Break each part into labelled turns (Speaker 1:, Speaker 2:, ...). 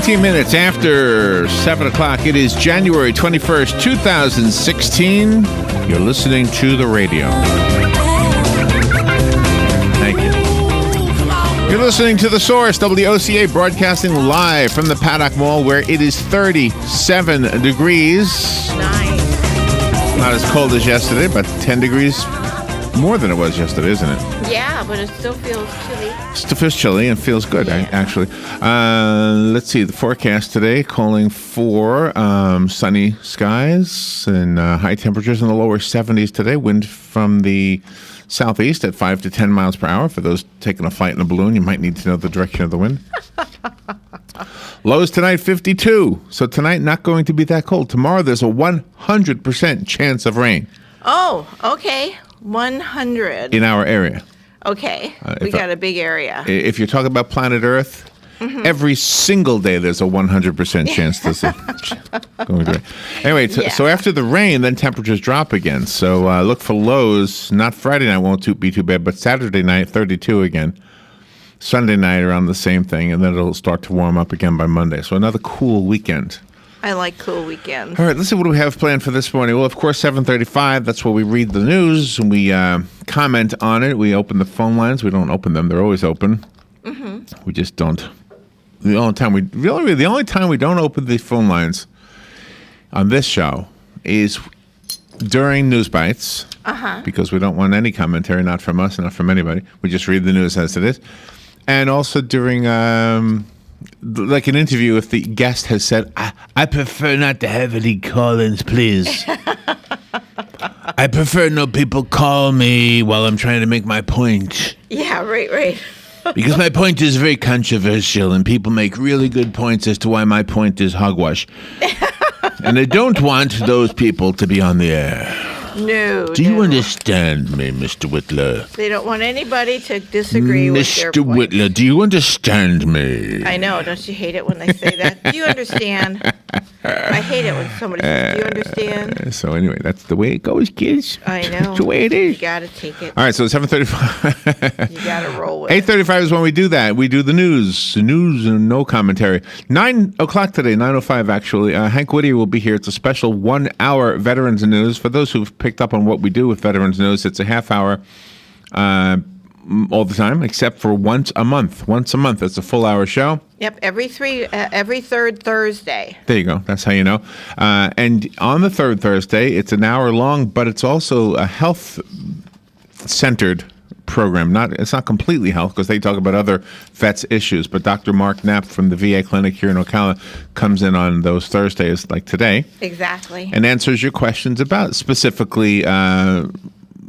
Speaker 1: 18 minutes after 7 o'clock. It is January 21st, 2016. You're listening to the radio. Thank you. You're listening to The Source, WOCA, broadcasting live from the Paddock Mall, where it is 37 degrees.
Speaker 2: Nice.
Speaker 1: Not as cold as yesterday, but 10 degrees more than it was yesterday, isn't it?
Speaker 2: Yeah, but it still feels chilly.
Speaker 1: Still feels chilly and feels good,
Speaker 2: Yeah.
Speaker 1: actually. Let's see, the forecast today calling for sunny skies and high temperatures in the lower 70s today. Wind from the southeast at 5 to 10 miles per hour. For those taking a flight in a balloon, you might need to know the direction of the wind. Lows tonight, 52. So tonight, not going to be that cold. Tomorrow, there's a 100% chance of rain.
Speaker 2: Oh, okay. 100.
Speaker 1: In our area.
Speaker 2: Okay. We got a big area.
Speaker 1: If you're talking about planet Earth, every single day there's a 100% chance this is going to rain. Anyway, so after the rain, then temperatures drop again. So look for lows. Not Friday night won't be too bad, but Saturday night, 32 again. Sunday night around the same thing, and then it'll start to warm up again by Monday. So another cool weekend.
Speaker 2: I like cool weekends.
Speaker 1: All right, let's see what do we have planned for this morning. Well, of course, 7:35, that's where we read the news and we comment on it. We open the phone lines. We don't open them. They're always open. We just don't. The only time we don't open the phone lines on this show is during News Bites, because we don't want any commentary, not from us, not from anybody. We just read the news as it is. And also during... like an interview, if the guest has said, I prefer not to have any call-ins, please. I prefer no people call me while I'm trying to make my point.
Speaker 2: Yeah, right.
Speaker 1: Because my point is very controversial, and people make really good points as to why my point is hogwash. And I don't want those people to be on the air.
Speaker 2: No.
Speaker 1: Do you understand me, Mr. Whitler?
Speaker 2: They don't want anybody to disagree with their
Speaker 1: Mr.
Speaker 2: point.
Speaker 1: Whitler, do you understand me?
Speaker 2: I know. Don't you hate it when they say that? Do you understand? I hate it when somebody says, do you understand?
Speaker 1: So anyway, that's the way it goes, kids.
Speaker 2: I know.
Speaker 1: That's the way it is.
Speaker 2: You got to take it.
Speaker 1: All right, so 7:35.
Speaker 2: You got to roll with it.
Speaker 1: 8:35 is when we do that. We do the news and no commentary. 9 o'clock today, 9:05 actually. Hank Whittier will be here. It's a special 1-hour Veterans News. For those who've picked up on what we do with Veterans News, it's a half hour all the time, except for once a month. Once a month, it's a full-hour show.
Speaker 2: Yep, every third Thursday.
Speaker 1: There you go. That's how you know. And on the third Thursday, it's an hour long, but it's also a health-centered program. It's not completely health because they talk about other vets issues. But Dr. Mark Knapp from the VA clinic here in Ocala comes in on those Thursdays, like today.
Speaker 2: Exactly.
Speaker 1: And answers your questions about specifically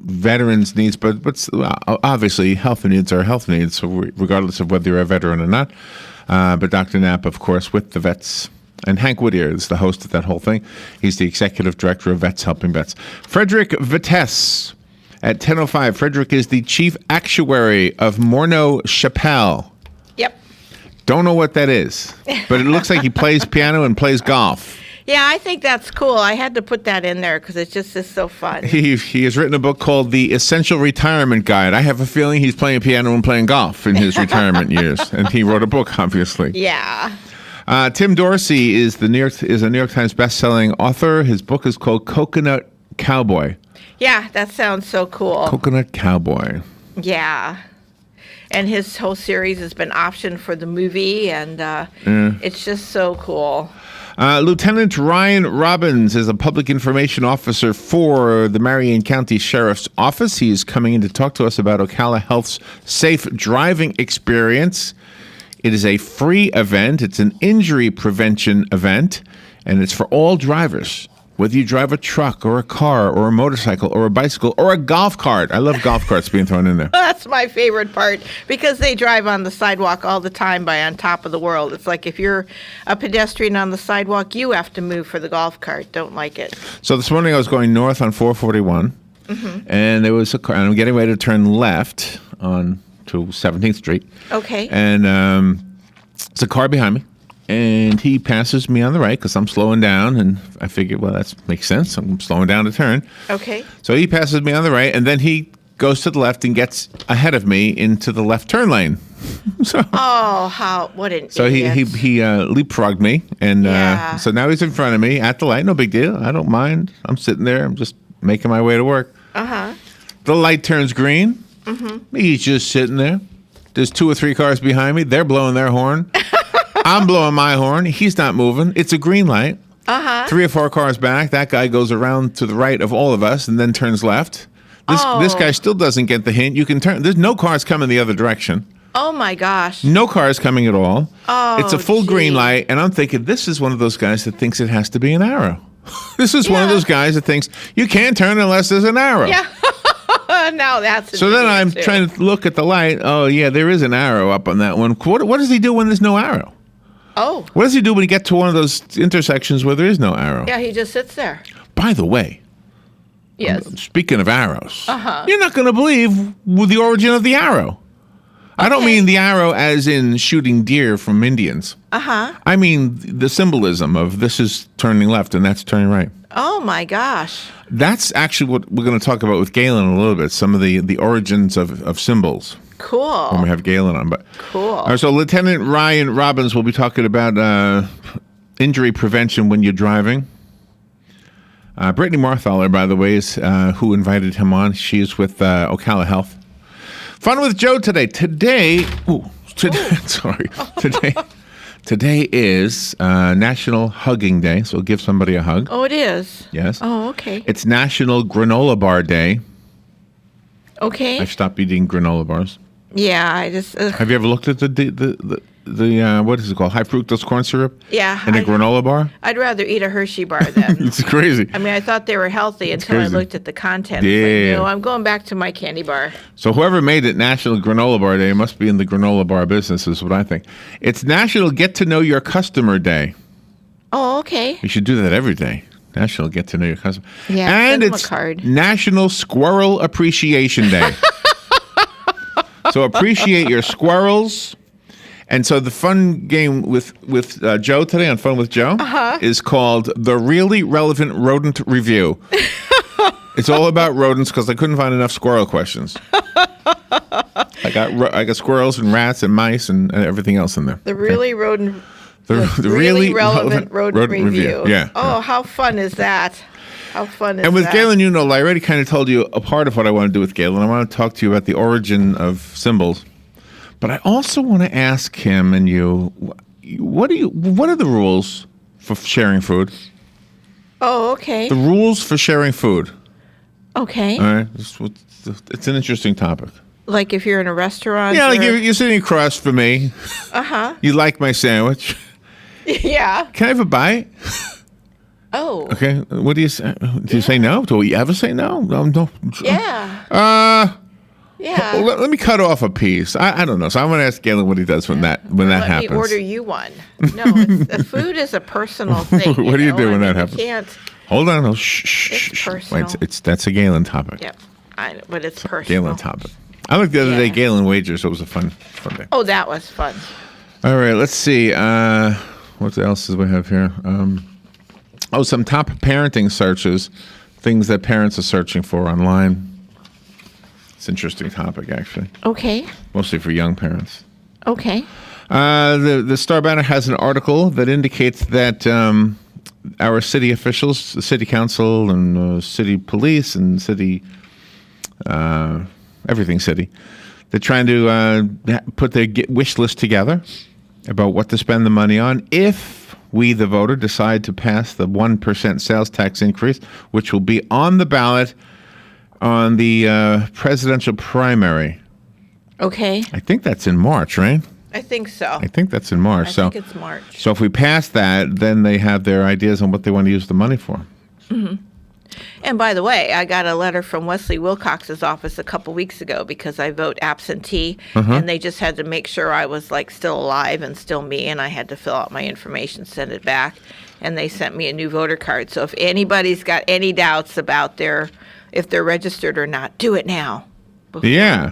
Speaker 1: veterans' needs, but obviously health needs are health needs, so regardless of whether you're a veteran or not. But Dr. Knapp, of course, with the vets. And Hank Whittier is the host of that whole thing. He's the executive director of Vets Helping Vets. Frederick Vitesse at 10:05. Frederick is the chief actuary of Morneau Chappelle.
Speaker 2: Yep.
Speaker 1: Don't know what that is, but it looks like he plays piano and plays golf.
Speaker 2: Yeah, I think that's cool. I had to put that in there because it just is so fun.
Speaker 1: He has written a book called The Essential Retirement Guide. I have a feeling he's playing piano and playing golf in his retirement years, and he wrote a book, obviously.
Speaker 2: Yeah.
Speaker 1: Tim Dorsey is a New York Times best-selling author. His book is called Coconut Cowboy.
Speaker 2: Yeah, that sounds so cool.
Speaker 1: Coconut Cowboy.
Speaker 2: Yeah. And his whole series has been optioned for the movie, and it's just so cool.
Speaker 1: Lieutenant Ryan Robbins is a public information officer for the Marion County Sheriff's Office. He's coming in to talk to us about Ocala Health's Safe Driving Experience. It is a free event. It's an injury prevention event, and it's for all drivers. Whether you drive a truck or a car or a motorcycle or a bicycle or a golf cart. I love golf carts being thrown in there.
Speaker 2: That's my favorite part because they drive on the sidewalk all the time by on top of the world. It's like if you're a pedestrian on the sidewalk, you have to move for the golf cart. Don't like it.
Speaker 1: So this morning I was going north on 441, and there was a car, and I'm getting ready to turn left on to 17th Street.
Speaker 2: Okay.
Speaker 1: And it's a car behind me. And he passes me on the right because I'm slowing down, and I figured, well, that makes sense. I'm slowing down to turn.
Speaker 2: Okay.
Speaker 1: So he passes me on the right, and then he goes to the left and gets ahead of me into the left turn lane. So
Speaker 2: what an
Speaker 1: so
Speaker 2: idiot.
Speaker 1: he leapfrogged me, and
Speaker 2: Yeah.
Speaker 1: so now he's in front of me at the light. No big deal. I don't mind. I'm sitting there. I'm just making my way to work. The light turns green. He's just sitting there. There's 2 or 3 cars behind me. They're blowing their horn. I'm blowing my horn. He's not moving. It's a green light. 3 or 4 cars back. That guy goes around to the right of all of us and then turns left. This guy still doesn't get the hint. You can turn. There's no cars coming the other direction.
Speaker 2: Oh my gosh.
Speaker 1: No cars coming at all.
Speaker 2: Oh,
Speaker 1: it's a full green light, and I'm thinking this is one of those guys that thinks it has to be an arrow. This is one of those guys that thinks you can't turn unless there's an arrow.
Speaker 2: Yeah. Now that's
Speaker 1: So then I'm trying to look at the light. Oh yeah, there is an arrow up on that one. What does he do when there's no arrow?
Speaker 2: Oh.
Speaker 1: What does he do when he gets to one of those intersections where there is no arrow?
Speaker 2: Yeah, he just sits there.
Speaker 1: By the way,
Speaker 2: Yes.
Speaker 1: speaking of arrows, you're not going to believe the origin of the arrow. I don't mean the arrow as in shooting deer from Indians. I mean the symbolism of this is turning left and that's turning right.
Speaker 2: Oh my gosh.
Speaker 1: That's actually what we're going to talk about with Galen in a little bit, some of the origins of symbols.
Speaker 2: Cool.
Speaker 1: When we have Galen on. But
Speaker 2: Cool.
Speaker 1: All right, so Lieutenant Ryan Robbins will be talking about injury prevention when you're driving. Brittany Marthaler, by the way, is who invited him on. She is with Ocala Health. Fun with Joe today. Today, today is National Hugging Day, so give somebody a hug.
Speaker 2: Oh, it is?
Speaker 1: Yes.
Speaker 2: Oh, okay.
Speaker 1: It's National Granola Bar Day.
Speaker 2: Okay.
Speaker 1: I've stopped eating granola bars.
Speaker 2: Yeah, I just...
Speaker 1: Have you ever looked at the what is it called? High fructose corn syrup?
Speaker 2: Yeah.
Speaker 1: In a granola bar?
Speaker 2: I'd rather eat a Hershey bar then.
Speaker 1: It's crazy.
Speaker 2: I mean, I thought they were healthy until I
Speaker 1: crazy.
Speaker 2: looked at the content.
Speaker 1: Yeah.
Speaker 2: It's like, no, I'm going back to my candy bar.
Speaker 1: So whoever made it National Granola Bar Day must be in the granola bar business, is what I think. It's National Get to Know Your Customer Day.
Speaker 2: Oh, okay.
Speaker 1: You should do that every day. National Get to Know Your Customer.
Speaker 2: Yeah,
Speaker 1: and
Speaker 2: send them a
Speaker 1: it's
Speaker 2: card.
Speaker 1: National Squirrel Appreciation Day. So appreciate your squirrels. And so the fun game with Joe today on Fun with Joe is called the Really Relevant Rodent Review. It's all about rodents because I couldn't find enough squirrel questions. I got squirrels and rats and mice and everything else in there.
Speaker 2: The really rodent...
Speaker 1: The
Speaker 2: really relevant rodent review.
Speaker 1: Yeah.
Speaker 2: Oh, how fun is that? How fun is that?
Speaker 1: And with Galen, I already kind of told you a part of what I want to do with Galen. I want to talk to you about the origin of symbols. But I also want to ask him and you, what are the rules for sharing food?
Speaker 2: Oh, okay.
Speaker 1: The rules for sharing food.
Speaker 2: Okay.
Speaker 1: All right. It's an interesting topic.
Speaker 2: Like if you're in a restaurant?
Speaker 1: Yeah, like you're sitting across from me. You like my sandwich.
Speaker 2: Yeah.
Speaker 1: Can I have a bite?
Speaker 2: Oh.
Speaker 1: Okay. What do you say? Do you say no? Do you ever say no? No.
Speaker 2: Yeah. Yeah.
Speaker 1: Well, let me cut off a piece. I don't know. So I'm going to ask Galen what he does when that happens.
Speaker 2: Let me order you one. No, food is a personal thing.
Speaker 1: What do you do when that happens?
Speaker 2: You can't.
Speaker 1: Hold on. Shh.
Speaker 2: personal.
Speaker 1: Wait, that's a Galen topic.
Speaker 2: Yep. I know, but it's personal.
Speaker 1: Galen topic. I looked the other day, Galen Wagers, so it was a fun day.
Speaker 2: Oh, that was fun.
Speaker 1: All right, let's see. What else do we have here? Some top parenting searches, things that parents are searching for online. It's an interesting topic, actually.
Speaker 2: Okay.
Speaker 1: Mostly for young parents.
Speaker 2: Okay.
Speaker 1: The Star Banner has an article that indicates that our city officials, the city council and city police and city, everything city, they're trying to put their wish list together about what to spend the money on if we, the voter, decide to pass the 1% sales tax increase, which will be on the ballot on the presidential primary.
Speaker 2: Okay.
Speaker 1: I think that's in March, right?
Speaker 2: I think so.
Speaker 1: I think that's in March.
Speaker 2: I think it's March.
Speaker 1: So if we pass that, then they have their ideas on what they want to use the money for.
Speaker 2: Mm-hmm. And by the way, I got a letter from Wesley Wilcox's office a couple weeks ago because I vote absentee, and they just had to make sure I was still alive and still me, and I had to fill out my information, send it back, and they sent me a new voter card. So if anybody's got any doubts about if they're registered or not, do it now.
Speaker 1: Yeah.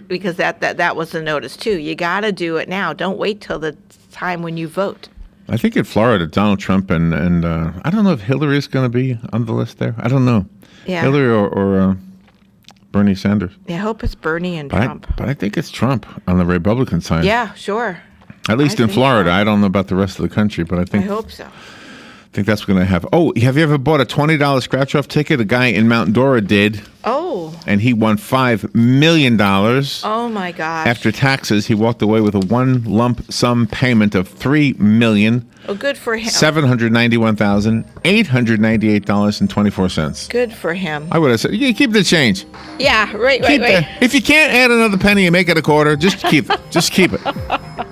Speaker 2: Because that was the notice too. You got to do it now. Don't wait till the time when you vote.
Speaker 1: I think in Florida, Donald Trump and I don't know if Hillary's going to be on the list there. I don't know.
Speaker 2: Yeah.
Speaker 1: Hillary or Bernie Sanders.
Speaker 2: I hope it's Bernie and
Speaker 1: But
Speaker 2: Trump.
Speaker 1: but I think it's Trump on the Republican side.
Speaker 2: Yeah, sure.
Speaker 1: At least
Speaker 2: I
Speaker 1: in
Speaker 2: think
Speaker 1: Florida.
Speaker 2: so.
Speaker 1: I don't know about the rest of the country, but I
Speaker 2: I
Speaker 1: think
Speaker 2: hope so.
Speaker 1: that's going to have. Oh, have you ever bought a $20 scratch-off ticket? A guy in Mount Dora did,
Speaker 2: Oh.
Speaker 1: and he won $5 million.
Speaker 2: Oh my gosh.
Speaker 1: After taxes, he walked away with a one lump sum payment of
Speaker 2: good for him.
Speaker 1: $3,791,898.24.
Speaker 2: Good for him.
Speaker 1: I would have said, you keep the change.
Speaker 2: Yeah, right.
Speaker 1: If you can't add another penny and make it a quarter, just keep it. Just keep it.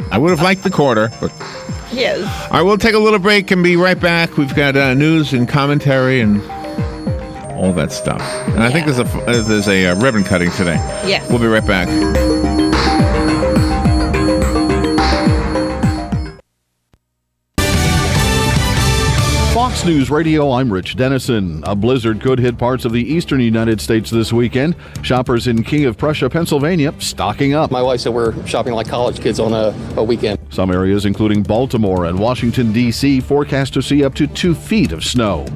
Speaker 1: I would have liked the quarter, but.
Speaker 2: Yes.
Speaker 1: All right, we'll take a little break and be right back. We've got news and commentary and all that stuff. And I think there's a ribbon cutting today.
Speaker 2: Yes.
Speaker 1: We'll be right back.
Speaker 3: Fox News Radio, I'm Rich Dennison. A blizzard could hit parts of the eastern United States this weekend. Shoppers in King of Prussia, Pennsylvania, stocking up.
Speaker 4: My wife said we're shopping like college kids on a weekend.
Speaker 3: Some areas, including Baltimore and Washington, D.C., forecast to see up to 2 feet of snow.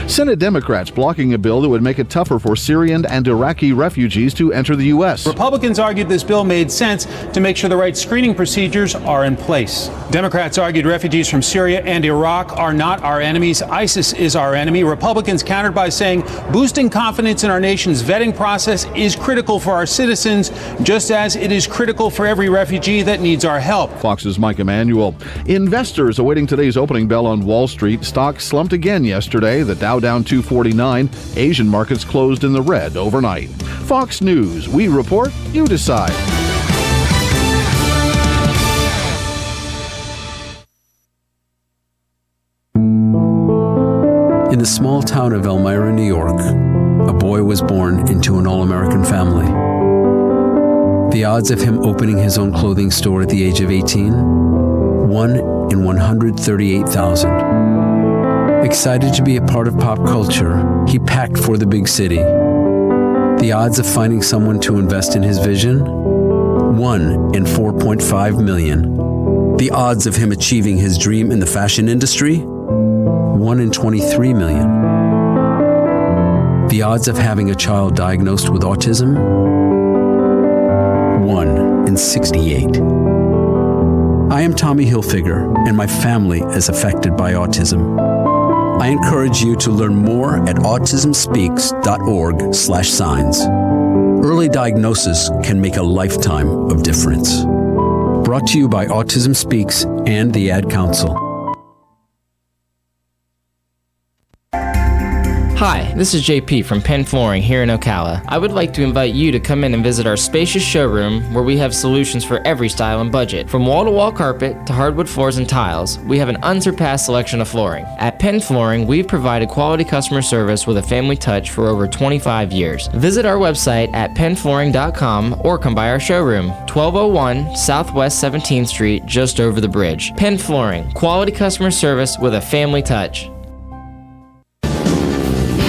Speaker 3: Senate Democrats blocking a bill that would make it tougher for Syrian and Iraqi refugees to enter the U.S.
Speaker 5: Republicans argued this bill made sense to make sure the right screening procedures are in place. Democrats argued refugees from Syria and Iraq are not our enemies. ISIS is our enemy. Republicans countered by saying boosting confidence in our nation's vetting process is critical for our citizens, just as it is critical for every refugee that needs our help.
Speaker 3: Fox's Mike Emanuel. Investors awaiting today's opening bell on Wall Street. Stocks slumped again yesterday. The Dow down 249. Asian markets closed in the red overnight. Fox News. We report, you decide.
Speaker 6: In the small town of Elmira, New York, a boy was born into an all-American family. The odds of him opening his own clothing store at the age of 18? 1 in 138,000. Excited to be a part of pop culture, he packed for the big city. The odds of finding someone to invest in his vision? 1 in 4.5 million. The odds of him achieving his dream in the fashion industry? 1 in 23 million. The odds of having a child diagnosed with autism? 1 in 68. I am Tommy Hilfiger, and my family is affected by autism. I encourage you to learn more at autismspeaks.org/signs. Early diagnosis can make a lifetime of difference. Brought to you by Autism Speaks and the Ad Council.
Speaker 7: Hi, this is JP from Penn Flooring here in Ocala. I would like to invite you to come in and visit our spacious showroom where we have solutions for every style and budget. From wall-to-wall carpet to hardwood floors and tiles, we have an unsurpassed selection of flooring. At Penn Flooring, we've provided quality customer service with a family touch for over 25 years. Visit our website at pennflooring.com or come by our showroom, 1201 Southwest 17th Street, just over the bridge. Penn Flooring, quality customer service with a family touch.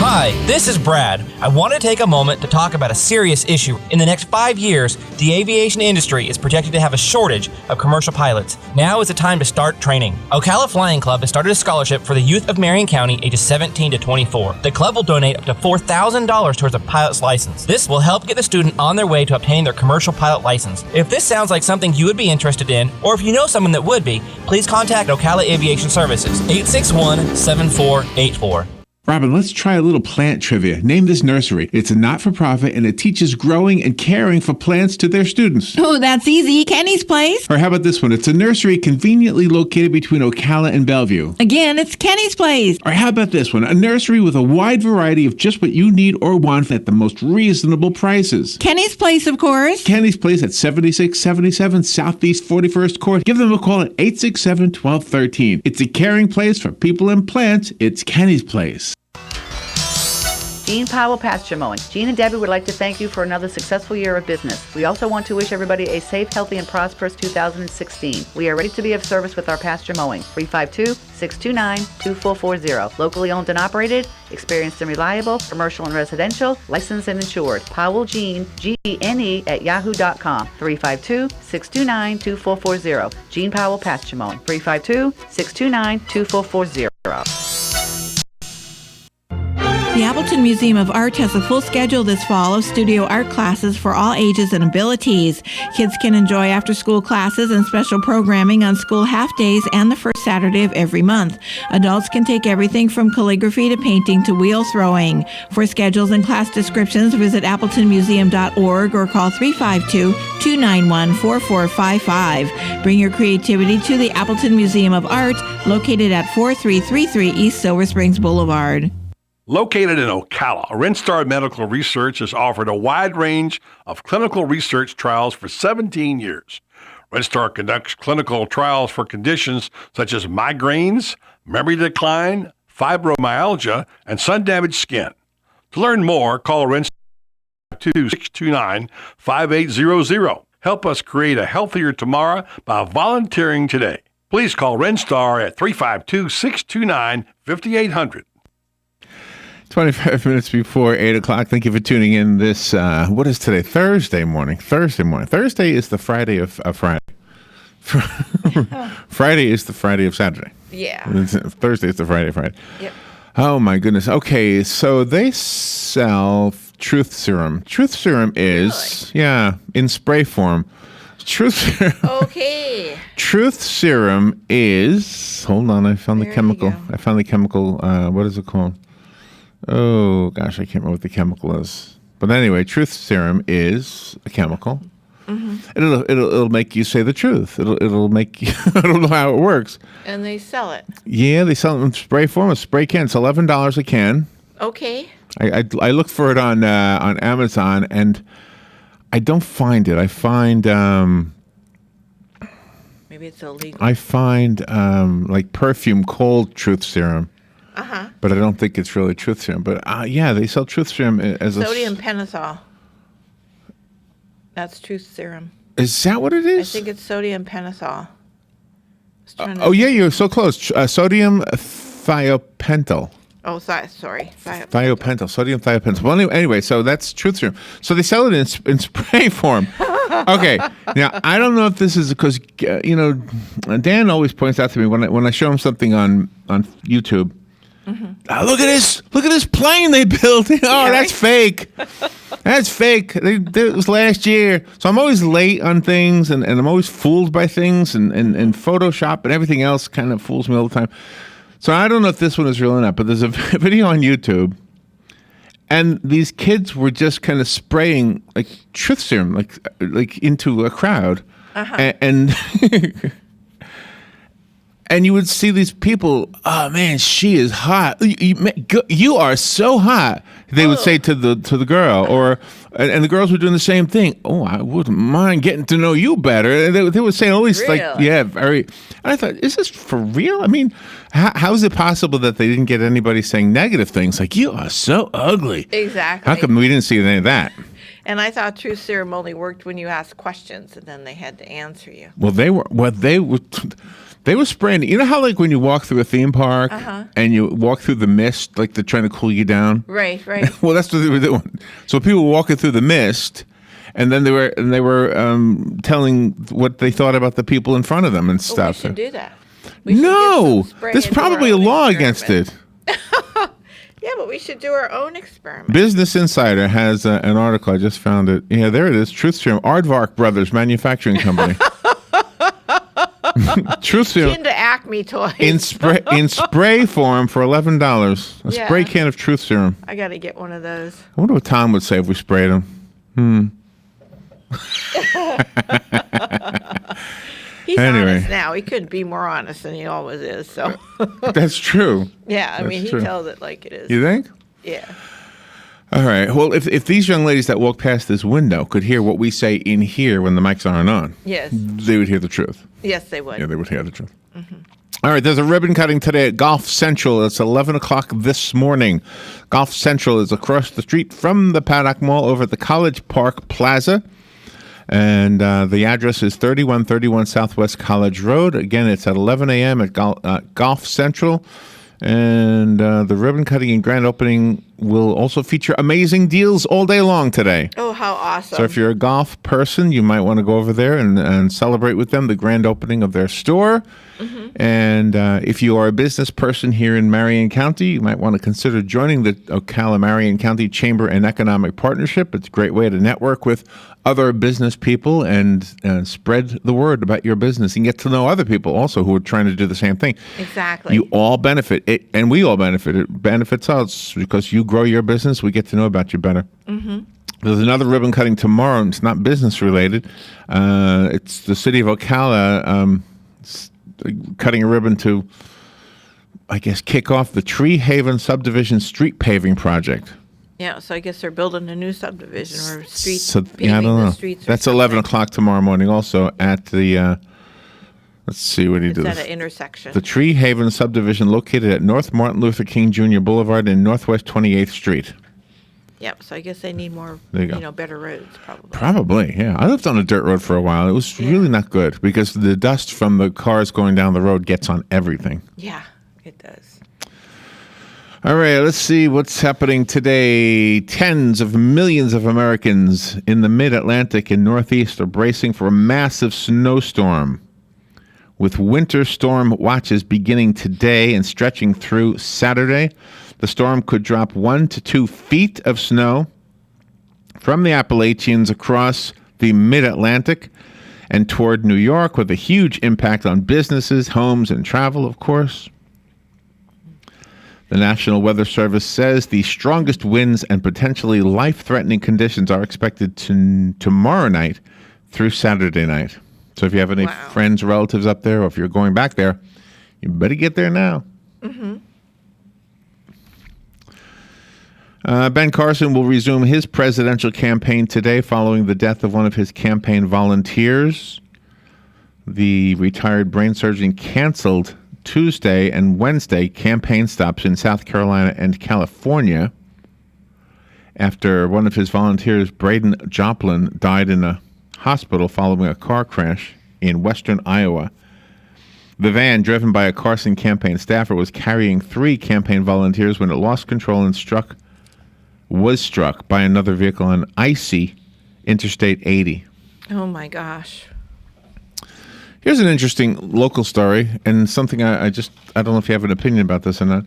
Speaker 8: Hi, this is Brad. I want to take a moment to talk about a serious issue. In the next 5 years, the aviation industry is projected to have a shortage of commercial pilots. Now is the time to start training. Ocala Flying Club has started a scholarship for the youth of Marion County ages 17 to 24. The club will donate up to $4,000 towards a pilot's license. This will help get the student on their way to obtaining their commercial pilot license. If this sounds like something you would be interested in, or if you know someone that would be, please contact Ocala Aviation Services, 861-7484.
Speaker 1: Robin, let's try a little plant trivia. Name this nursery. It's a not-for-profit, and it teaches growing and caring for plants to their students.
Speaker 9: Oh, that's easy. Kenny's Place.
Speaker 1: Or how about this one? It's a nursery conveniently located between Ocala and Bellevue.
Speaker 9: Again, it's Kenny's Place.
Speaker 1: Or how about this one? A nursery with a wide variety of just what you need or want at the most reasonable prices.
Speaker 9: Kenny's Place, of course.
Speaker 1: Kenny's Place at 7677 Southeast 41st Court. Give them a call at 867-1213. It's a caring place for people and plants. It's Kenny's Place.
Speaker 10: Gene Powell Pasture Mowing. Gene and Debbie would like to thank you for another successful year of business. We also want to wish everybody a safe, healthy, and prosperous 2016. We are ready to be of service with our pasture mowing. 352-629-2440. Locally owned and operated, experienced and reliable, commercial and residential, licensed and insured. Powell Gene, Gene at yahoo.com. 352-629-2440. Gene Powell Pasture Mowing. 352-629-2440.
Speaker 11: The Appleton Museum of Art has a full schedule this fall of studio art classes for all ages and abilities. Kids can enjoy after-school classes and special programming on school half-days and the first Saturday of every month. Adults can take everything from calligraphy to painting to wheel throwing. For schedules and class descriptions, visit appletonmuseum.org or call 352-291-4455. Bring your creativity to the Appleton Museum of Art, located at 4333 East Silver Springs Boulevard.
Speaker 12: Located in Ocala, Rinstar Medical Research has offered a wide range of clinical research trials for 17 years. Rinstar conducts clinical trials for conditions such as migraines, memory decline, fibromyalgia, and sun-damaged skin. To learn more, call Rinstar 629-5800. Help us create a healthier tomorrow by volunteering today. Please call Rinstar at 352-629-5800.
Speaker 1: 25 minutes before 8 o'clock. Thank you for tuning in this, what is today? Thursday morning. Thursday is the Friday of Friday. Friday is the Friday of Saturday.
Speaker 2: Yeah.
Speaker 1: Thursday is the Friday of Friday.
Speaker 2: Yep.
Speaker 1: Oh, my goodness. Okay, so they sell truth serum. Truth serum is, in spray form. Truth serum.
Speaker 2: Okay.
Speaker 1: Truth serum is, hold on, I found the chemical. What is it called? Oh, gosh, I can't remember what the chemical is. But anyway, truth serum is a chemical. Mm-hmm. It'll make you say the truth. It'll make you, I don't know how it works.
Speaker 2: And they sell it.
Speaker 1: Yeah, they sell it in spray form, a spray can. It's $11 a can.
Speaker 2: Okay.
Speaker 1: I look for it on Amazon, and I don't find it. I find
Speaker 2: maybe it's illegal.
Speaker 1: I find like perfume cold truth serum.
Speaker 2: Uh-huh.
Speaker 1: But I don't think it's really truth serum. But they sell truth serum as
Speaker 2: sodium pentothal. That's truth serum.
Speaker 1: Is that what it is?
Speaker 2: I think it's sodium pentothal.
Speaker 1: You're so close. Sodium thiopental.
Speaker 2: Oh, sorry.
Speaker 1: Thiopental. Sodium thiopental. Well, anyway, so that's truth serum. So they sell it in spray form. Okay. Now, I don't know if this is because, Dan always points out to me when I show him something on YouTube. Mm-hmm. Look at this plane they built. That's fake. That's fake. It was last year. So I'm always late on things, and I'm always fooled by things, and Photoshop and everything else kind of fools me all the time. So I don't know if this one is real or not, but there's a video on YouTube, and these kids were just kind of spraying like truth serum, like into a crowd, and and you would see these people. Oh man, she is hot. You are so hot. They would say to the girl, and the girls were doing the same thing. Oh, I wouldn't mind getting to know you better. They were saying all these very. And I thought, is this for real? I mean, how is it possible that they didn't get anybody saying negative things like "you are so ugly"?
Speaker 2: Exactly.
Speaker 1: How come we didn't see any of that?
Speaker 2: And I thought truth serum only worked when you asked questions, and then they had to answer you.
Speaker 1: Well, they were spraying. You know how like when you walk through a theme park and you walk through the mist, like they're trying to cool you down.
Speaker 2: Right.
Speaker 1: Well, that's what they were doing. So people were walking through the mist, and then they were telling what they thought about the people in front of them and stuff.
Speaker 2: We should do that.
Speaker 1: There's probably a law against it.
Speaker 2: Yeah, but we should do our own experiment.
Speaker 1: Business Insider has an article. I just found it. Yeah, there it is. Truth serum. Aardvark Brothers Manufacturing Company. Truth serum.
Speaker 2: Into Acme toys.
Speaker 1: in spray form for $11. A spray can of truth serum.
Speaker 2: I got to get one of those.
Speaker 1: I wonder what Tom would say if we sprayed him.
Speaker 2: He's honest now. He couldn't be more honest than he always is. So
Speaker 1: that's true.
Speaker 2: Yeah, I mean, he tells it like it is.
Speaker 1: You think?
Speaker 2: Yeah.
Speaker 1: All right. Well, if these young ladies that walk past this window could hear what we say in here when the mics aren't on,
Speaker 2: yes,
Speaker 1: they would hear the truth.
Speaker 2: Yes, they would.
Speaker 1: Yeah, they would hear the truth. Mm-hmm. All right. There's a ribbon cutting today at Golf Central. It's 11 o'clock this morning. Golf Central is across the street from the Paddock Mall over at the College Park Plaza. And the address is 3131 Southwest College Road. Again, it's at 11 a.m. at Golf Central. And the ribbon cutting and grand opening will also feature amazing deals all day long today.
Speaker 2: Oh, how awesome.
Speaker 1: So if you're a golf person, you might want to go over there and celebrate with them the grand opening of their store. And if you are a business person here in Marion County, you might want to consider joining the Ocala Marion County Chamber and Economic Partnership. It's a great way to network with other business people and spread the word about your business and get to know other people also who are trying to do the same thing.
Speaker 2: Exactly.
Speaker 1: You all benefit, and we all benefit. It benefits us because you grow your business. We get to know about you better. There's another ribbon cutting tomorrow. It's not business related. It's the city of Ocala cutting a ribbon to, I guess, kick off the Tree Haven subdivision street paving project.
Speaker 2: Yeah, so I guess they're building a new subdivision or street.
Speaker 1: So,
Speaker 2: paving
Speaker 1: I don't
Speaker 2: the
Speaker 1: know.
Speaker 2: streets or
Speaker 1: That's
Speaker 2: something.
Speaker 1: 11 o'clock tomorrow morning also at the, let's see what he
Speaker 2: It's
Speaker 1: does.
Speaker 2: at an intersection.
Speaker 1: The Tree Haven subdivision located at North Martin Luther King Jr. Boulevard and Northwest 28th Street.
Speaker 2: Yep, so I guess they need more,
Speaker 1: There you go.
Speaker 2: better roads probably.
Speaker 1: Probably, yeah. I lived on a dirt road for a while. It was really not good because the dust from the cars going down the road gets on everything.
Speaker 2: Yeah, it does.
Speaker 1: All right, let's see what's happening today. Tens of millions of Americans in the mid-Atlantic and Northeast are bracing for a massive snowstorm, with winter storm watches beginning today and stretching through Saturday. The storm could drop 1 to 2 feet of snow from the Appalachians across the mid-Atlantic and toward New York, with a huge impact on businesses, homes, and travel, of course. The National Weather Service says the strongest winds and potentially life-threatening conditions are expected tomorrow night through Saturday night. So if you have any friends, relatives up there, or if you're going back there, you better get there now. Ben Carson will resume his presidential campaign today following the death of one of his campaign volunteers. The retired brain surgeon canceled Tuesday and Wednesday campaign stops in South Carolina and California after one of his volunteers, Braden Joplin, died in a hospital following a car crash in western Iowa. The van, driven by a Carson campaign staffer, was carrying 3 campaign volunteers when it lost control and was struck by another vehicle on icy Interstate 80.
Speaker 2: Oh my gosh.
Speaker 1: Here's an interesting local story and something I don't know if you have an opinion about this or not.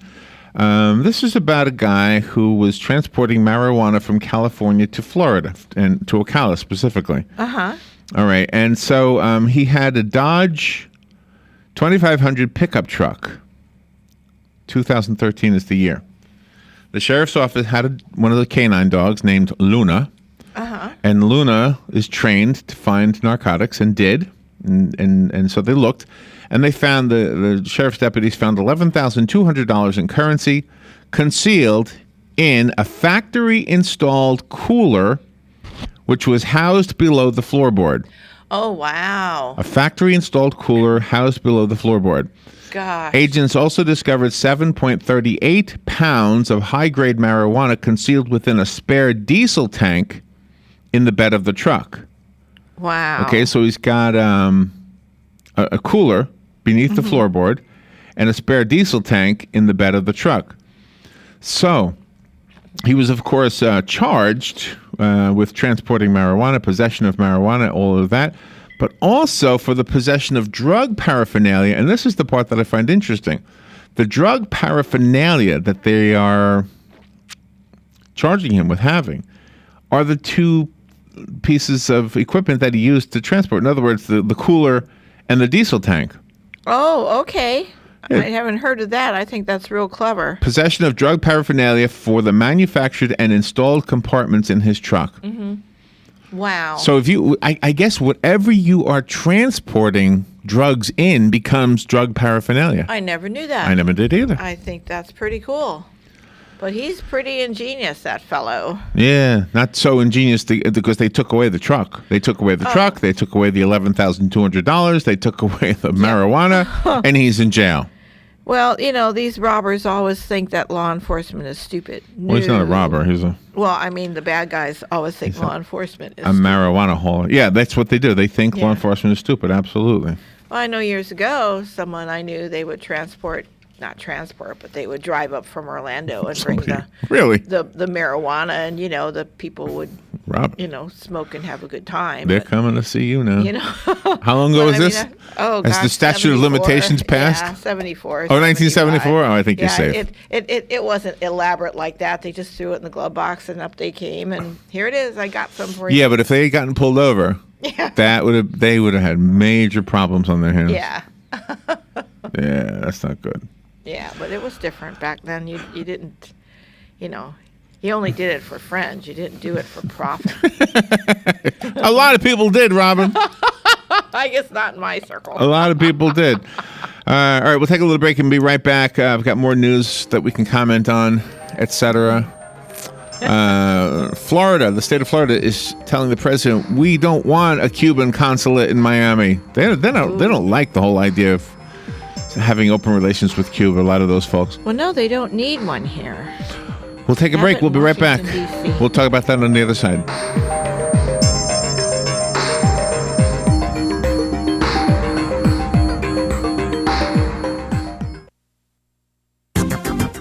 Speaker 1: This is about a guy who was transporting marijuana from California to Florida, and to Ocala specifically.
Speaker 2: Uh-huh.
Speaker 1: All right. And so he had a Dodge 2500 pickup truck. 2013 is the year. The sheriff's office had one of the canine dogs named Luna.
Speaker 2: Uh-huh.
Speaker 1: And Luna is trained to find narcotics and did. And so they looked, and they found the sheriff's deputies found $11,200 in currency concealed in a factory-installed cooler, which was housed below the floorboard.
Speaker 2: Oh, wow.
Speaker 1: A factory-installed cooler housed below the floorboard.
Speaker 2: Gosh.
Speaker 1: Agents also discovered 7.38 pounds of high-grade marijuana concealed within a spare diesel tank in the bed of the truck.
Speaker 2: Wow.
Speaker 1: Okay, so he's got a cooler beneath the floorboard and a spare diesel tank in the bed of the truck. So he was, of course, charged with transporting marijuana, possession of marijuana, all of that, but also for the possession of drug paraphernalia. And this is the part that I find interesting. The drug paraphernalia that they are charging him with having are the 2 pieces of equipment that he used to transport. In other words, the cooler and the diesel tank.
Speaker 2: Oh, okay.
Speaker 1: Yeah.
Speaker 2: I haven't heard of that. I think that's real clever.
Speaker 1: Possession of drug paraphernalia for the manufactured and installed compartments in his truck.
Speaker 2: Wow.
Speaker 1: So if I guess whatever you are transporting drugs in becomes drug paraphernalia.
Speaker 2: I never knew that.
Speaker 1: I never did either.
Speaker 2: I think that's pretty cool. But he's pretty ingenious, that fellow.
Speaker 1: Yeah, not so ingenious because they took away the truck. They took away the truck. They took away the $11,200. They took away the marijuana, and he's in jail.
Speaker 2: Well, these robbers always think that law enforcement is stupid.
Speaker 1: Well, he's not a robber. He's a
Speaker 2: Well, I mean, the bad guys always think law enforcement is
Speaker 1: a marijuana hauler. Yeah, that's what they do. They think law enforcement is stupid. Absolutely.
Speaker 2: Well, I know years ago, someone I knew, they would transport not transport, but they would drive up from Orlando and bring the marijuana, and the people would smoke and have a good time.
Speaker 1: They're coming to see you now.
Speaker 2: You know,
Speaker 1: how long ago was this?
Speaker 2: Has
Speaker 1: the statute of limitations passed?
Speaker 2: Yeah, 74.
Speaker 1: 1974. Oh, I think you're safe.
Speaker 2: It wasn't elaborate like that. They just threw it in the glove box, and up they came, and here it is. I got some for you.
Speaker 1: Yeah, but if they had gotten pulled over, they would have had major problems on their hands.
Speaker 2: Yeah.
Speaker 1: Yeah, that's not good.
Speaker 2: Yeah, but it was different back then. You didn't, you only did it for friends. You didn't do it for profit.
Speaker 1: A lot of people did, Robin.
Speaker 2: I guess not in my circle.
Speaker 1: A lot of people did. All right, we'll take a little break and be right back. I've got more news that we can comment on, etc. Florida, the state of Florida, is telling the president, we don't want a Cuban consulate in Miami. They don't like the whole idea of having open relations with Cuba, a lot of those folks.
Speaker 2: Well, no, they don't need one here.
Speaker 1: We'll take a break. We'll be right back.
Speaker 2: DC.
Speaker 1: We'll talk about that on the other side.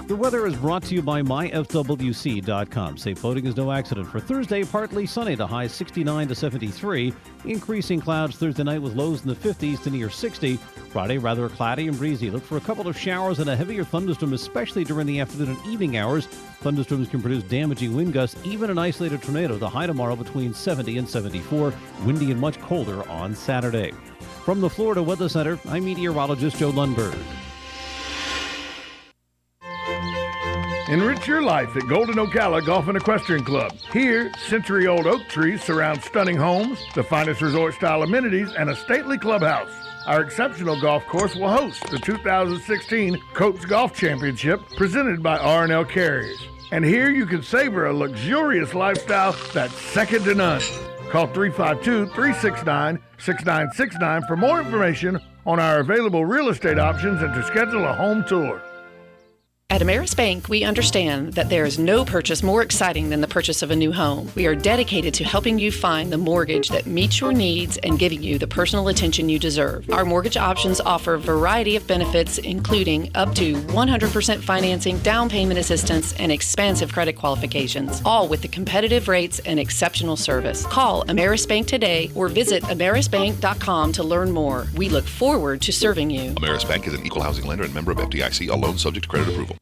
Speaker 13: The weather is brought to you by myfwc.com. Safe boating is no accident. For Thursday, partly sunny to high 69 to 73. Increasing clouds Thursday night with lows in the 50s to near 60. Friday, rather cloudy and breezy. Look for a couple of showers and a heavier thunderstorm, especially during the afternoon and evening hours. Thunderstorms can produce damaging wind gusts, even an isolated tornado. The high tomorrow between 70 and 74. Windy and much colder on Saturday. From the Florida Weather Center, I'm meteorologist Joe Lundberg.
Speaker 14: Enrich your life at Golden Ocala Golf and Equestrian Club. Here, century-old oak trees surround stunning homes, the finest resort-style amenities, and a stately clubhouse. Our exceptional golf course will host the 2016 Coates Golf Championship presented by R&L Carriers. And here you can savor a luxurious lifestyle that's second to none. Call 352-369-6969 for more information on our available real estate options and to schedule a home tour.
Speaker 15: At Ameris Bank, we understand that there is no purchase more exciting than the purchase of a new home. We are dedicated to helping you find the mortgage that meets your needs and giving you the personal attention you deserve. Our mortgage options offer a variety of benefits, including up to 100% financing, down payment assistance, and expansive credit qualifications, all with the competitive rates and exceptional service. Call Ameris Bank today or visit amerisbank.com to learn more. We look forward to serving you.
Speaker 16: Ameris Bank is an equal housing lender and member of FDIC, a loan subject to credit approval.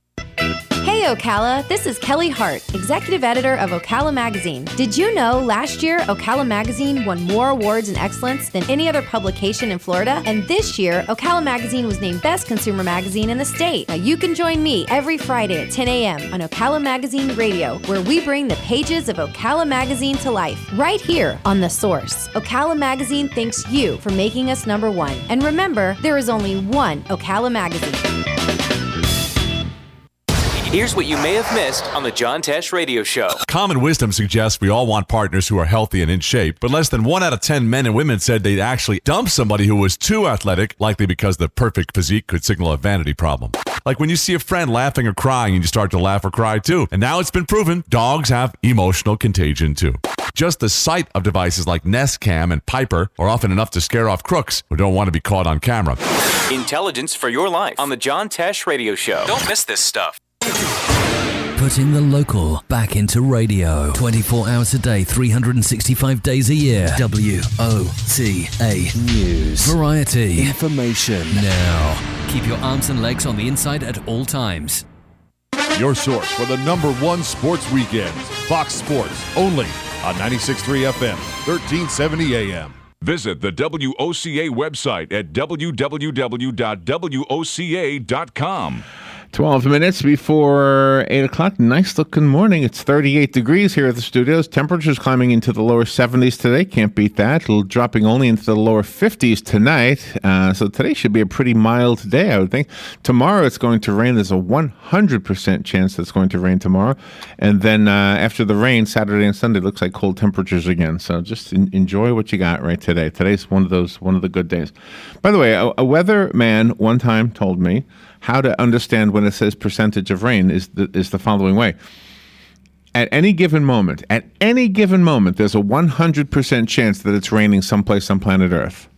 Speaker 17: Hey Ocala, this is Kelly Hart, executive editor of Ocala Magazine. Did you know last year Ocala Magazine won more awards in excellence than any other publication in Florida? And this year, Ocala Magazine was named Best Consumer Magazine in the state. Now you can join me every Friday at 10 a.m. on Ocala Magazine Radio, where we bring the pages of Ocala Magazine to life, right here on The Source. Ocala Magazine thanks you for making us number one. And remember, there is only one Ocala Magazine.
Speaker 18: Here's what you may have missed on the John Tesh Radio Show.
Speaker 19: Common wisdom suggests we all want partners who are healthy and in shape, but less than 1 out of 10 men and women said they'd actually dump somebody who was too athletic, likely because the perfect physique could signal a vanity problem. Like when you see a friend laughing or crying and you start to laugh or cry too. And now it's been proven dogs have emotional contagion too. Just the sight of devices like Nest Cam and Piper are often enough to scare off crooks who don't want to be caught on camera.
Speaker 18: Intelligence for your life on the John Tesh Radio Show. Don't miss this stuff.
Speaker 20: Putting the local back into radio. 24 hours a day, 365 days a year. WOCA News. Variety. Information. Now. Keep your arms and legs on the inside at all times.
Speaker 21: Your source for the #1 sports weekends. Fox Sports. Only on 96.3 FM, 1370 AM.
Speaker 22: Visit the WOCA website at www.woca.com.
Speaker 1: 12 minutes before 8 o'clock. Nice looking morning. It's 38 degrees here at the studios. Temperatures climbing into the lower 70s today. Can't beat that. Dropping only into the lower 50s tonight. So today should be a pretty mild day, I would think. Tomorrow it's going to rain. There's a 100% chance that it's going to rain tomorrow. And then after the rain, Saturday and Sunday, looks like cold temperatures again. So just enjoy what you got right today. Today's one of the good days. By the way, a weatherman one time told me how to understand when it says percentage of rain is the following way. At any given moment, there's a 100% chance that it's raining someplace on planet Earth.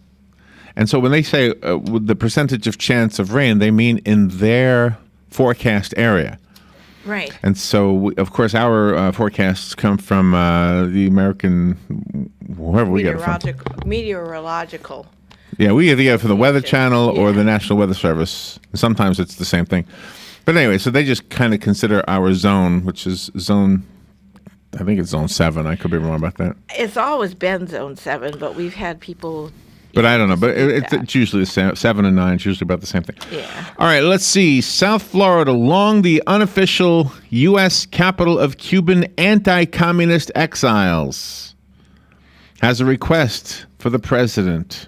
Speaker 1: And so when they say with the percentage of chance of rain, they mean in their forecast area.
Speaker 2: Right.
Speaker 1: And so, of course, our forecasts come from the American, wherever we get it from.
Speaker 2: Meteorological.
Speaker 1: Yeah, we either get it from the Weather Channel or the National Weather Service. Sometimes it's the same thing. But anyway, so they just kind of consider our zone, which is zone, I think it's zone 7. I could be wrong about that.
Speaker 2: It's always been zone 7, but we've had people.
Speaker 1: But I don't know. But it's usually the same. 7 and 9 is usually about the same thing.
Speaker 2: Yeah.
Speaker 1: All right, let's see. South Florida, along the unofficial U.S. capital of Cuban anti-communist exiles, has a request for the president.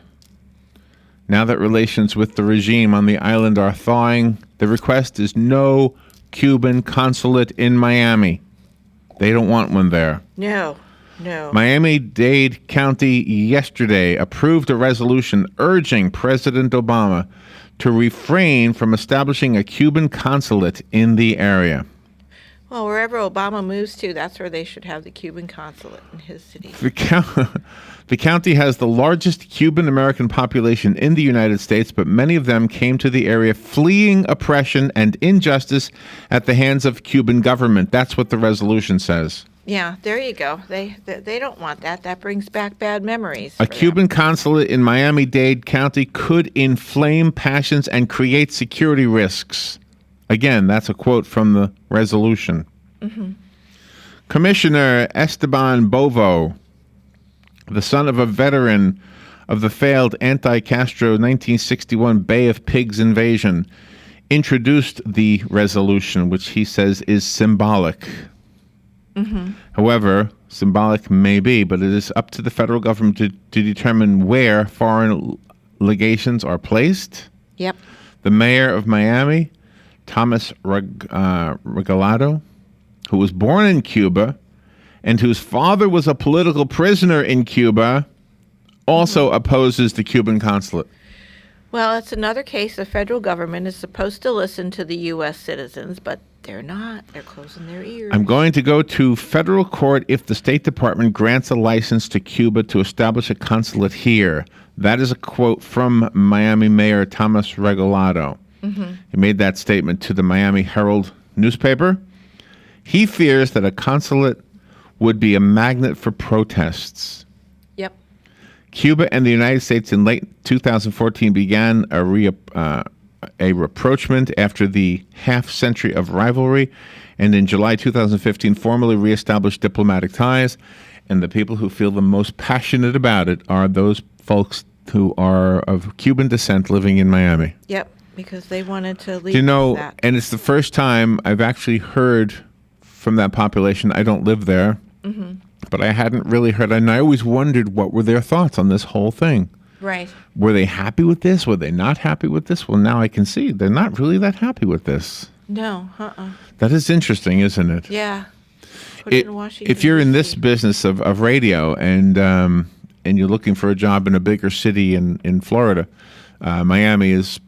Speaker 1: Now that relations with the regime on the island are thawing, the request is no Cuban consulate in Miami. They don't want one there.
Speaker 2: No.
Speaker 1: Miami-Dade County yesterday approved a resolution urging President Obama to refrain from establishing a Cuban consulate in the area.
Speaker 2: Well, wherever Obama moves to, that's where they should have the Cuban consulate in his city.
Speaker 1: The county has the largest Cuban-American population in the United States, but many of them came to the area fleeing oppression and injustice at the hands of Cuban government. That's what the resolution says.
Speaker 2: Yeah, there you go. They don't want that. That brings back bad memories.
Speaker 1: A Cuban consulate in Miami-Dade County could inflame passions and create security risks. Again, that's a quote from the resolution.
Speaker 2: Mm-hmm.
Speaker 1: Commissioner Esteban Bovo, the son of a veteran of the failed anti-Castro 1961 Bay of Pigs invasion, introduced the resolution, which he says is symbolic.
Speaker 2: Mm-hmm.
Speaker 1: However, symbolic may be, but it is up to the federal government to determine where foreign legations are placed.
Speaker 2: Yep.
Speaker 1: The mayor of Miami, Thomas Regalado, who was born in Cuba and whose father was a political prisoner in Cuba, also opposes the Cuban consulate.
Speaker 2: Well, it's another case the federal government is supposed to listen to the U.S. citizens, but they're not. They're closing their ears.
Speaker 1: I'm going to go to federal court if the State Department grants a license to Cuba to establish a consulate here. That is a quote from Miami Mayor Thomas Regalado.
Speaker 2: Mm-hmm.
Speaker 1: He made that statement to the Miami Herald newspaper. He fears that a consulate would be a magnet for protests.
Speaker 2: Yep.
Speaker 1: Cuba and the United States in late 2014 began a rapprochement after the half-century of rivalry, and in July 2015 formally reestablished diplomatic ties. And the people who feel the most passionate about it are those folks who are of Cuban descent living in Miami.
Speaker 2: Yep, because they wanted to leave.
Speaker 1: Do you know,
Speaker 2: that.
Speaker 1: and it's the first time I've actually heard from that population. I don't live there,
Speaker 2: Mm-hmm.
Speaker 1: but I hadn't really heard. And I always wondered what were their thoughts on this whole thing.
Speaker 2: Right.
Speaker 1: Were they happy with this? Were they not happy with this? Well, now I can see they're not really that happy with this.
Speaker 2: No,
Speaker 1: That is interesting, isn't it?
Speaker 2: Yeah. Put it in Washington,
Speaker 1: if you're in this business of radio and you're looking for a job in a bigger city in Florida, Miami is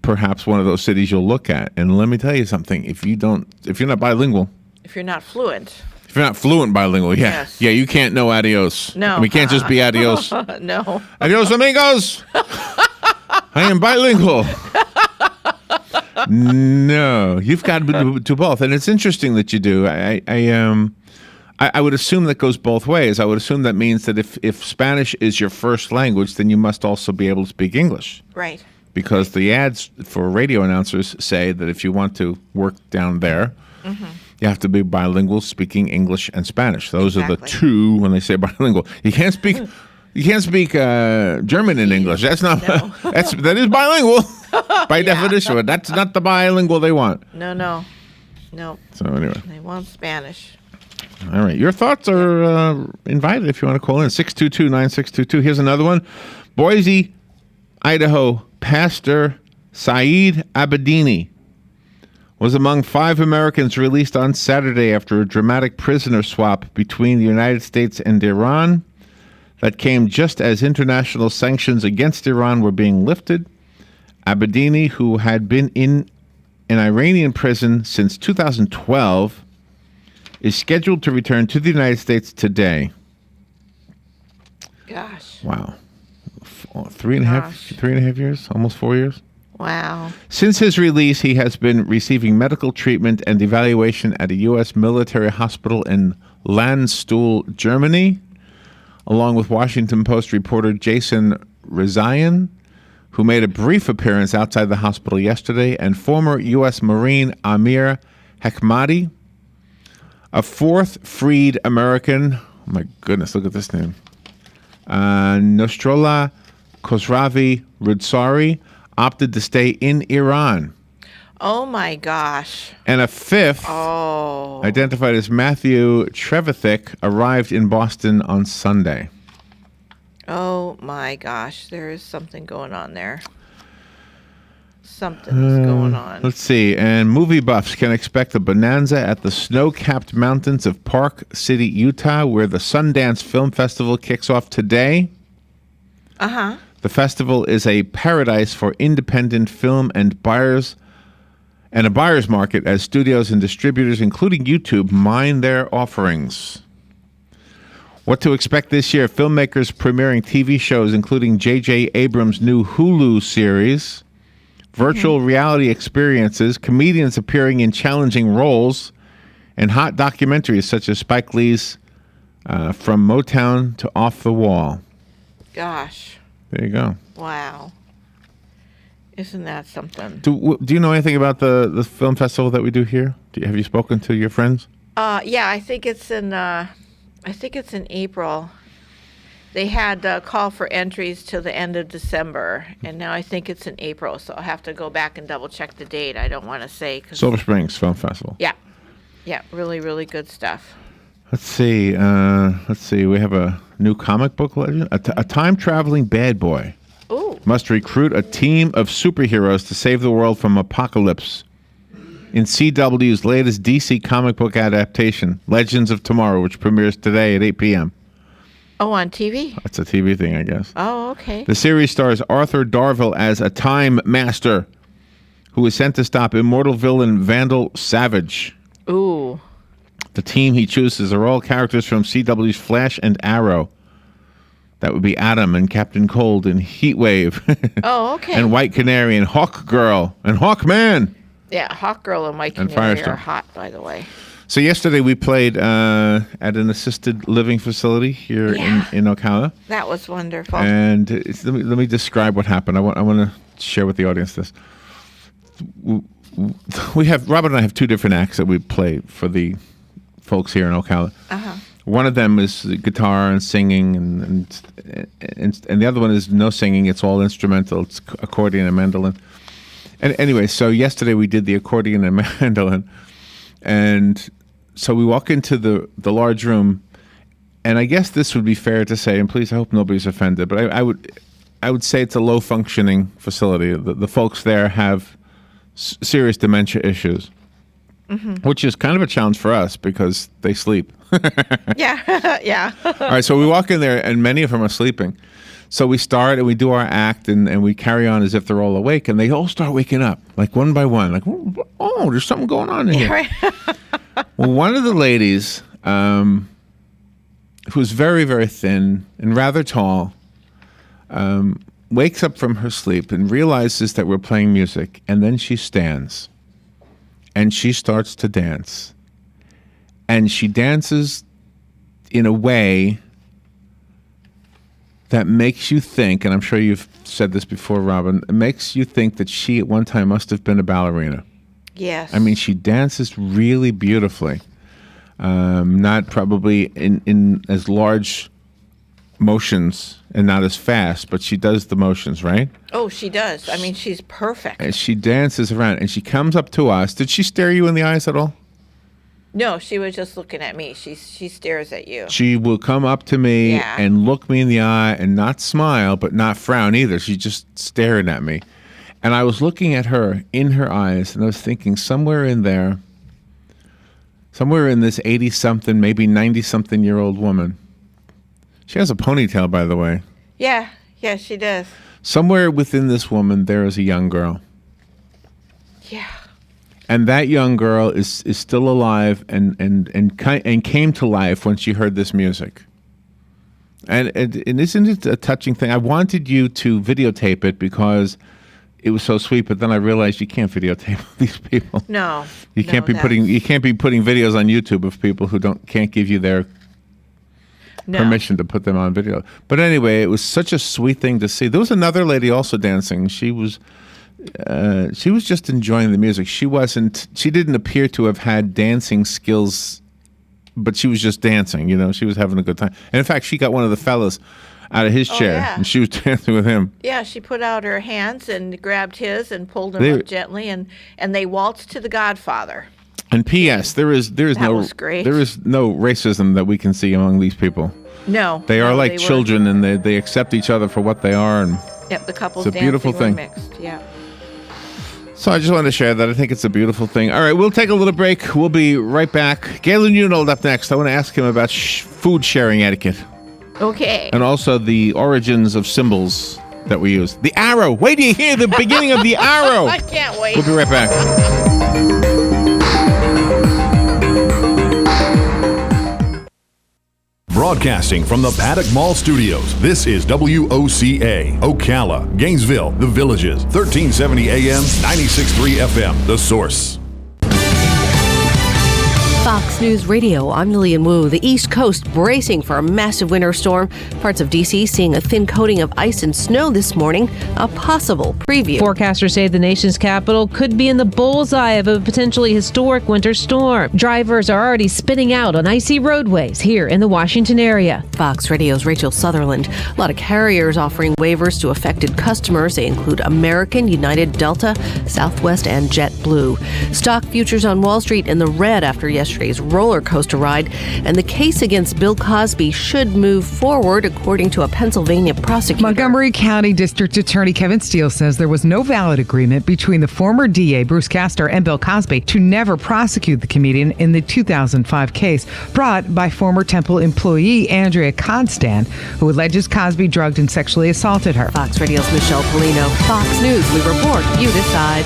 Speaker 1: perhaps one of those cities you'll look at. And let me tell you something: if you're not bilingual,
Speaker 2: if you're not fluent.
Speaker 1: If you're not fluent bilingual,
Speaker 2: Yes.
Speaker 1: you can't know adios.
Speaker 2: No.
Speaker 1: We can't just be adios.
Speaker 2: No.
Speaker 1: Adios, amigos. I am bilingual. No, you've got to do both, and it's interesting that you do. I would assume that goes both ways. I would assume that means that if Spanish is your first language, then you must also be able to speak English.
Speaker 2: Right.
Speaker 1: Because the ads for radio announcers say that if you want to work down there,
Speaker 2: Mm-hmm.
Speaker 1: you have to be bilingual, speaking English and Spanish. Those are the
Speaker 2: Exactly.
Speaker 1: two when they say bilingual. You can't speak German in English. That's not. That is bilingual by definition. But that's not the bilingual they want.
Speaker 2: No.
Speaker 1: So anyway,
Speaker 2: They want Spanish.
Speaker 1: all right. Your thoughts are invited if you want to call in 622-9622. Here's another one. Boise, Idaho, Pastor Saeed Abedini was among 5 Americans released on Saturday after a dramatic prisoner swap between the United States and Iran that came just as international sanctions against Iran were being lifted. Abedini, who had been in an Iranian prison since 2012, is scheduled to return to the United States today.
Speaker 2: Gosh.
Speaker 1: Wow. 3 and a half years, almost 4 years.
Speaker 2: Wow.
Speaker 1: Since his release, he has been receiving medical treatment and evaluation at a U.S. military hospital in Landstuhl, Germany, along with Washington Post reporter Jason Rezaian, who made a brief appearance outside the hospital yesterday, and former U.S. Marine Amir Hekmati, a fourth freed American. Oh my goodness, look at this name. Nostrola Khosravi Rudsari opted to stay in Iran.
Speaker 2: Oh my gosh.
Speaker 1: And a fifth, identified as Matthew Trevithick, arrived in Boston on Sunday.
Speaker 2: Oh my gosh. There is something going on there. Something's going on.
Speaker 1: Let's see. And movie buffs can expect a bonanza at the snow-capped mountains of Park City, Utah, where the Sundance Film Festival kicks off today.
Speaker 2: Uh-huh.
Speaker 1: The festival is a paradise for independent film and a buyer's market as studios and distributors, including YouTube, mine their offerings. What to expect this year? Filmmakers premiering TV shows, including J.J. Abrams' new Hulu series, virtual reality experiences, comedians appearing in challenging roles, and hot documentaries such as Spike Lee's From Motown to Off the Wall.
Speaker 2: Gosh.
Speaker 1: There you go.
Speaker 2: Wow. Isn't that something?
Speaker 1: Do you know anything about the film festival that we do here? Have you spoken to your friends?
Speaker 2: Yeah, I think it's in April. They had a call for entries till the end of December, and now I think it's in April, so I'll have to go back and double check the date. I don't want to say.
Speaker 1: Silver Springs Film Festival.
Speaker 2: Yeah. Yeah, really, really good stuff.
Speaker 1: Let's see. We have a new comic book legend. A time-traveling bad boy must recruit a team of superheroes to save the world from apocalypse. In CW's latest DC comic book adaptation, Legends of Tomorrow, which premieres today at 8 p.m.
Speaker 2: Oh, on TV?
Speaker 1: That's a TV thing, I guess.
Speaker 2: Oh, okay.
Speaker 1: The series stars Arthur Darvill as a time master who is sent to stop immortal villain Vandal Savage.
Speaker 2: Ooh.
Speaker 1: The team he chooses are all characters from CW's Flash and Arrow. That would be Atom and Captain Cold and Heatwave.
Speaker 2: Oh, okay.
Speaker 1: And White Canary and Hawk Girl and Hawkman.
Speaker 2: Yeah, Hawk Girl and White
Speaker 1: And
Speaker 2: Canary
Speaker 1: Firestorm.
Speaker 2: are hot, by the way.
Speaker 1: So yesterday we played at an assisted living facility here in Ocala.
Speaker 2: That was wonderful.
Speaker 1: And let me describe what happened. I want to share with the audience this. Robin and I have two different acts that we play for the folks here in Ocala.
Speaker 2: Uh-huh.
Speaker 1: One of them is guitar and singing, and the other one is no singing. It's all instrumental. It's accordion and mandolin. And anyway, so yesterday we did the accordion and mandolin, and so we walk into the large room, and I guess this would be fair to say, and please, I hope nobody's offended, but I would say it's a low functioning facility. The folks there have serious dementia issues. Mm-hmm. Which is kind of a challenge for us because they sleep.
Speaker 2: Yeah, yeah.
Speaker 1: All right, so we walk in there and many of them are sleeping. So we start and we do our act and we carry on as if they're all awake, and they all start waking up, like one by one, like, oh, there's something going on in here.
Speaker 2: Right.
Speaker 1: Well, one of the ladies, who's very, very thin and rather tall, wakes up from her sleep and realizes that we're playing music, and then she stands. And she starts to dance. And she dances in a way that makes you think, and I'm sure you've said this before, Robin, it makes you think that she at one time must have been a ballerina.
Speaker 2: Yes.
Speaker 1: I mean, she dances really beautifully. Not probably in as large motions and not as fast, but she does the motions, right?
Speaker 2: Oh, she does. I mean, she's perfect.
Speaker 1: And she dances around, and she comes up to us. Did she stare you in the eyes at all?
Speaker 2: No, she was just looking at me. She stares at you.
Speaker 1: She will come up to me and look me in the eye and not smile, but not frown either. She's just staring at me. And I was looking at her in her eyes, and I was thinking somewhere in there, somewhere in this 80-something, maybe 90-something-year-old woman. She has a ponytail, by the way.
Speaker 2: Yeah, she does.
Speaker 1: Somewhere within this woman, there is a young girl.
Speaker 2: Yeah.
Speaker 1: And that young girl is still alive and came to life when she heard this music. And isn't it a touching thing? I wanted you to videotape it because it was so sweet, but then I realized you can't videotape these people.
Speaker 2: No.
Speaker 1: You can't be putting videos on YouTube of people who can't give you their permission to put them on video. But anyway, it was such a sweet thing to see. There was another lady also dancing. She was just enjoying the music. She didn't appear to have had dancing skills, but she was just dancing, she was having a good time. And in fact, she got one of the fellas out of his chair, and she was dancing with him.
Speaker 2: Yeah, she put out her hands and grabbed his and pulled him up gently, and they waltzed to the Godfather.
Speaker 1: And P.S. There is no racism that we can see among these people.
Speaker 2: No,
Speaker 1: they are like children, and they accept each other for what they are. And
Speaker 2: yep, the couples
Speaker 1: it's a beautiful thing.
Speaker 2: Mixed. Yeah.
Speaker 1: So I just wanted to share that. I think it's a beautiful thing. All right, we'll take a little break. We'll be right back. Galen Unold up next. I want to ask him about food sharing etiquette.
Speaker 2: Okay.
Speaker 1: And also the origins of symbols that we use. The arrow. Wait till you hear the beginning of the arrow.
Speaker 2: I can't wait.
Speaker 1: We'll be right back.
Speaker 21: Broadcasting from the Paddock Mall Studios, this is WOCA, Ocala, Gainesville, The Villages, 1370 AM, 96.3 FM, The Source.
Speaker 4: Fox News Radio, I'm Lillian Wu. The East Coast bracing for a massive winter storm. Parts of D.C. seeing a thin coating of ice and snow this morning. A possible preview.
Speaker 5: Forecasters say the nation's capital could be in the bullseye of a potentially historic winter storm. Drivers are already spinning out on icy roadways here in the Washington area.
Speaker 4: Fox Radio's Rachel Sutherland. A lot of carriers offering waivers to affected customers. They include American, United, Delta, Southwest, and JetBlue. Stock futures on Wall Street in the red after yesterday's roller coaster ride, and the case against Bill Cosby should move forward, according to a Pennsylvania prosecutor.
Speaker 23: Montgomery County District Attorney Kevin Steele says there was no valid agreement between the former DA Bruce Castor and Bill Cosby to never prosecute the comedian in the 2005 case brought by former Temple employee Andrea Constant, who alleges Cosby drugged and sexually assaulted her.
Speaker 4: Fox Radio's Michelle Polino. Fox News, we report, you decide.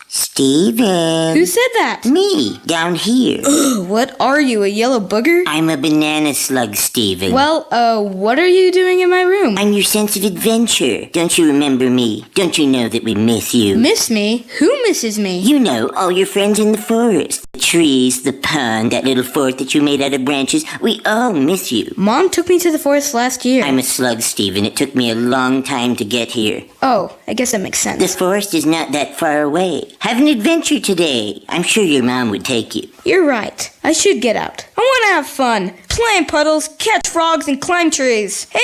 Speaker 24: Steven.
Speaker 25: Who said that?
Speaker 24: Me, down here.
Speaker 25: What are you, a yellow booger?
Speaker 24: I'm a banana slug, Steven.
Speaker 25: Well, what are you doing in my room?
Speaker 24: I'm your sense of adventure. Don't you remember me? Don't you know that we miss you?
Speaker 25: Miss me? Who misses me?
Speaker 24: You know, all your friends in the forest. The trees, the pond, that little fort that you made out of branches. We all miss you.
Speaker 25: Mom took me to the forest last year.
Speaker 24: I'm a slug, Steven. It took me a long time to get here.
Speaker 25: Oh, I guess that makes sense.
Speaker 24: The forest is not that far away. Have an adventure today. I'm sure your mom would take you.
Speaker 25: You're right. I should get out. I want to have fun. Play in puddles, catch frogs, and climb trees. Hey,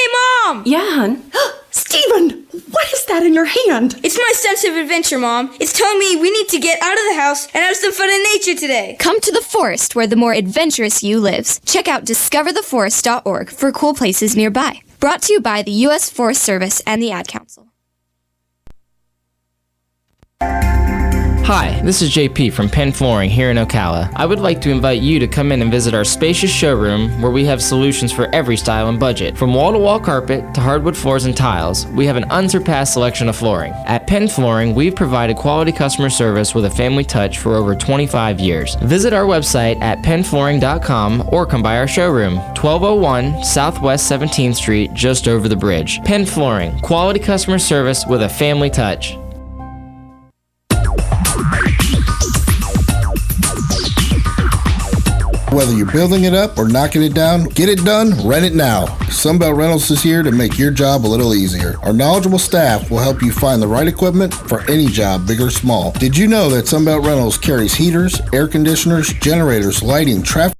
Speaker 25: Mom!
Speaker 26: Yeah, hon? Steven, what is that in your hand?
Speaker 25: It's my sense of adventure, Mom. It's telling me we need to get out of the house and have some fun in nature today.
Speaker 27: Come to the forest where the more adventurous you lives. Check out discovertheforest.org for cool places nearby. Brought to you by the U.S. Forest Service and the Ad Council.
Speaker 7: Hi, this is JP from Penn Flooring here in Ocala. I would like to invite you to come in and visit our spacious showroom where we have solutions for every style and budget. From wall-to-wall carpet to hardwood floors and tiles, we have an unsurpassed selection of flooring. At Penn Flooring, we've provided quality customer service with a family touch for over 25 years. Visit our website at pennflooring.com or come by our showroom, 1201 Southwest 17th Street, just over the bridge. Penn Flooring, quality customer service with a family touch.
Speaker 28: Whether you're building it up or knocking it down, get it done, rent it now. Sunbelt Rentals is here to make your job a little easier. Our knowledgeable staff will help you find the right equipment for any job, big or small. Did you know that Sunbelt Rentals carries heaters, air conditioners, generators, lighting, traffic